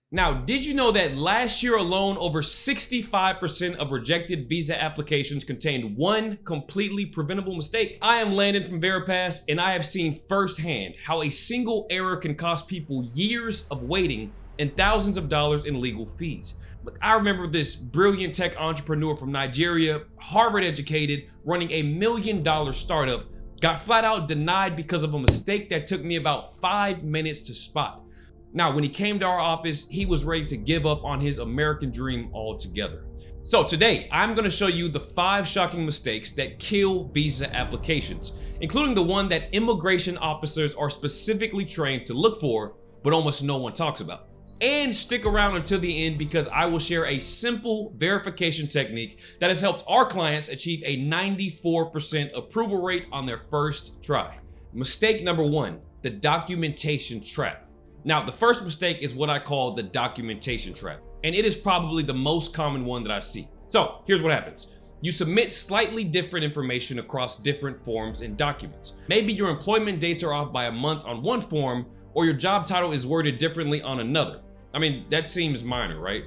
Now, did you know that last year alone, over 65% of rejected visa applications contained one completely preventable mistake? I am Landon from Veripass, and I have seen firsthand how a single error can cost people years of waiting and thousands of dollars in legal fees. Look, I remember this brilliant tech entrepreneur from Nigeria, Harvard educated, running $1 million startup, got flat out denied because of a mistake that took me about 5 minutes to spot. Now, when he came to our office, he was ready to give up on his American dream altogether. So today, I'm going to show you the 5 shocking mistakes that kill visa applications, including the one that immigration officers are specifically trained to look for, but almost no one talks about. And stick around until the end because I will share a simple verification technique that has helped our clients achieve a 94% approval rate on their first try. Mistake number 1, the documentation trap. Now, the first mistake is what I call the documentation trap, and it is probably the most common one that I see. So here's what happens. You submit slightly different information across different forms and documents. Maybe your employment dates are off by a month on one form, or your job title is worded differently on another. I mean, that seems minor, right?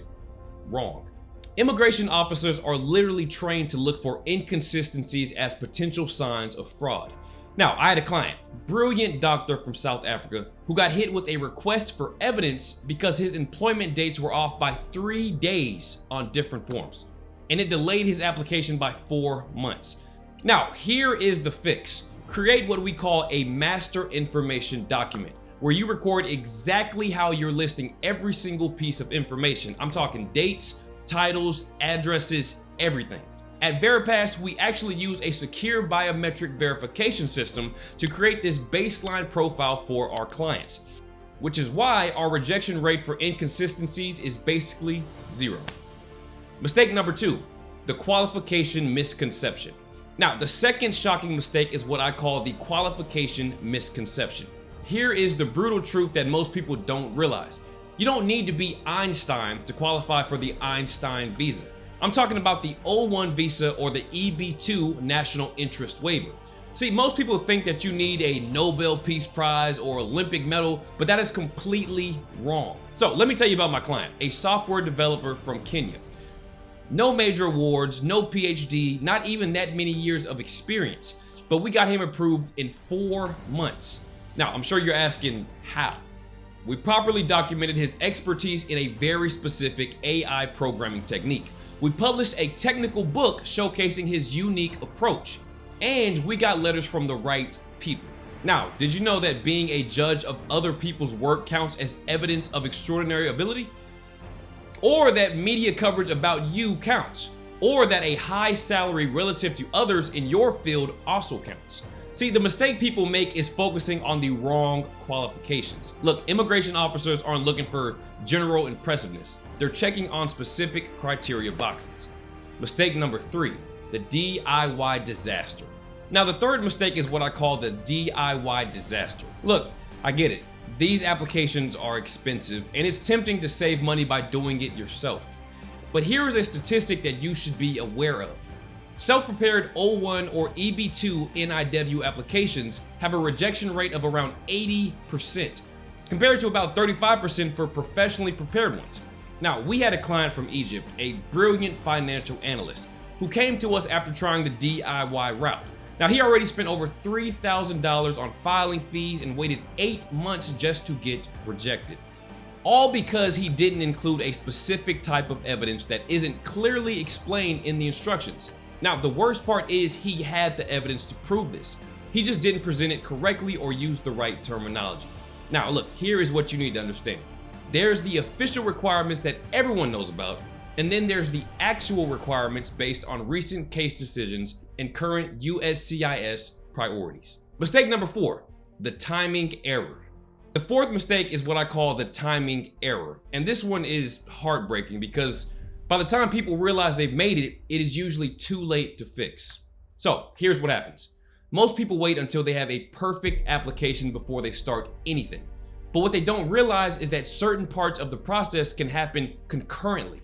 Wrong. Immigration officers are literally trained to look for inconsistencies as potential signs of fraud. Now, I had a client, brilliant doctor from South Africa, who got hit with a request for evidence because his employment dates were off by 3 days on different forms, and it delayed his application by 4 months. Now, here is the fix. Create what we call a master information document, where you record exactly how you're listing every single piece of information. I'm talking dates, titles, addresses, everything. At Veripass, we actually use a secure biometric verification system to create this baseline profile for our clients, which is why our rejection rate for inconsistencies is basically 0. Mistake number 2, the qualification misconception. Now, the second shocking mistake is what I call the qualification misconception. Here is the brutal truth that most people don't realize. You don't need to be Einstein to qualify for the Einstein visa. I'm talking about the O-1 visa or the EB-2 national interest waiver. See, most people think that you need a Nobel Peace Prize or Olympic medal, but that is completely wrong. So let me tell you about my client, a software developer from Kenya. No major awards, no PhD, not even that many years of experience, but we got him approved in 4 months. Now, I'm sure you're asking how. We properly documented his expertise in a very specific AI programming technique. We published a technical book showcasing his unique approach, and we got letters from the right people. Now, did you know that being a judge of other people's work counts as evidence of extraordinary ability? Or that media coverage about you counts? Or that a high salary relative to others in your field also counts? See, the mistake people make is focusing on the wrong qualifications. Look, immigration officers aren't looking for general impressiveness. They're checking on specific criteria boxes. Mistake number 3, the DIY disaster. Now, the third mistake is what I call the DIY disaster. Look, I get it. These applications are expensive, and it's tempting to save money by doing it yourself. But here is a statistic that you should be aware of. Self-prepared O-1 or EB-2 NIW applications have a rejection rate of around 80%, compared to about 35% for professionally prepared ones. Now, we had a client from Egypt, a brilliant financial analyst, who came to us after trying the DIY route. Now, he already spent over $3,000 on filing fees and waited 8 months just to get rejected. All because he didn't include a specific type of evidence that isn't clearly explained in the instructions. Now, the worst part is he had the evidence to prove this. He just didn't present it correctly or use the right terminology. Now, look, here is what you need to understand. There's the official requirements that everyone knows about, and then there's the actual requirements based on recent case decisions and current USCIS priorities. Mistake number 4, the timing error. The fourth mistake is what I call the timing error, and this one is heartbreaking because by the time people realize they've made it, it is usually too late to fix. So here's what happens. Most people wait until they have a perfect application before they start anything. But what they don't realize is that certain parts of the process can happen concurrently.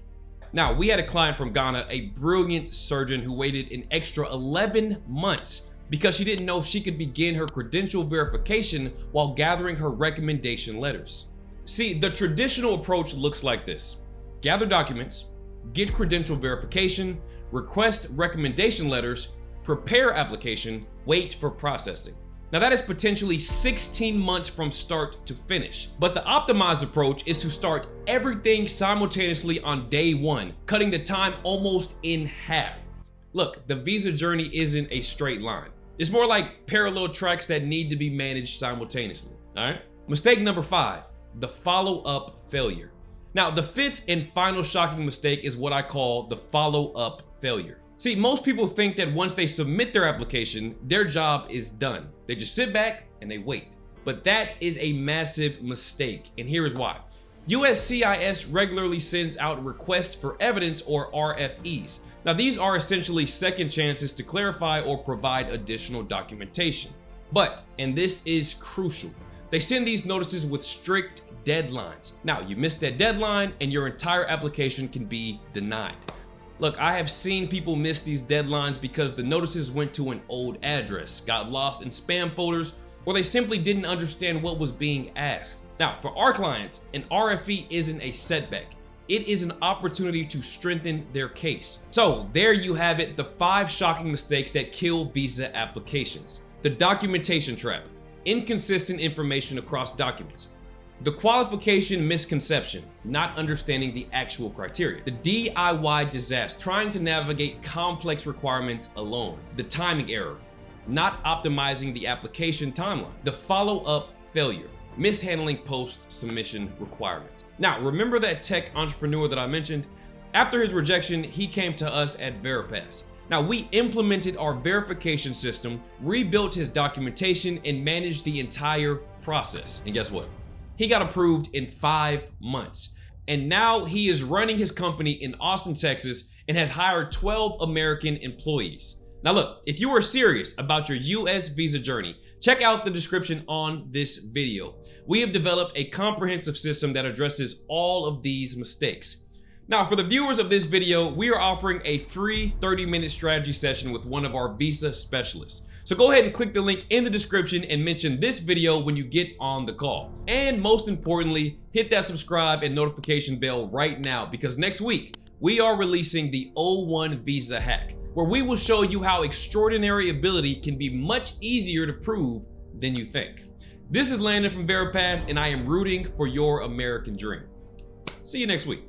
Now, we had a client from Ghana, a brilliant surgeon who waited an extra 11 months because she didn't know if she could begin her credential verification while gathering her recommendation letters. See, the traditional approach looks like this: gather documents, get credential verification, request recommendation letters, prepare application, wait for processing. Now that is potentially 16 months from start to finish. But the optimized approach is to start everything simultaneously on day one, cutting the time almost in half. Look, the visa journey isn't a straight line. It's more like parallel tracks that need to be managed simultaneously, all right? Mistake number 5, the follow-up failure. Now, the 5th and final shocking mistake is what I call the follow-up failure. See, most people think that once they submit their application, their job is done. They just sit back and they wait. But that is a massive mistake, and here is why. USCIS regularly sends out requests for evidence, or RFEs. Now, these are essentially second chances to clarify or provide additional documentation. But, and this is crucial, they send these notices with strict deadlines. Now, you miss that deadline and your entire application can be denied. Look, I have seen people miss these deadlines because the notices went to an old address, got lost in spam folders, or they simply didn't understand what was being asked. Now, for our clients, an RFE isn't a setback. It is an opportunity to strengthen their case. So there you have it, the 5 shocking mistakes that kill visa applications. The documentation trap, inconsistent information across documents. The qualification misconception, not understanding the actual criteria. The DIY disaster, trying to navigate complex requirements alone. The timing error, not optimizing the application timeline. The follow-up failure, mishandling post-submission requirements. Now, remember that tech entrepreneur that I mentioned? After his rejection, he came to us at Veripass. Now, we implemented our verification system, rebuilt his documentation, and managed the entire process. And guess what? He got approved in 5 months. And now he is running his company in Austin, Texas, and has hired 12 American employees. Now look, if you are serious about your US visa journey, check out the description on this video. We have developed a comprehensive system that addresses all of these mistakes. Now, for the viewers of this video, we are offering a free 30-minute strategy session with one of our visa specialists. So go ahead and click the link in the description and mention this video when you get on the call. And most importantly, hit that subscribe and notification bell right now, because next week we are releasing the O-1 visa hack, where we will show you how extraordinary ability can be much easier to prove than you think. This is Landon from Veripass, and I am rooting for your American dream. See you next week.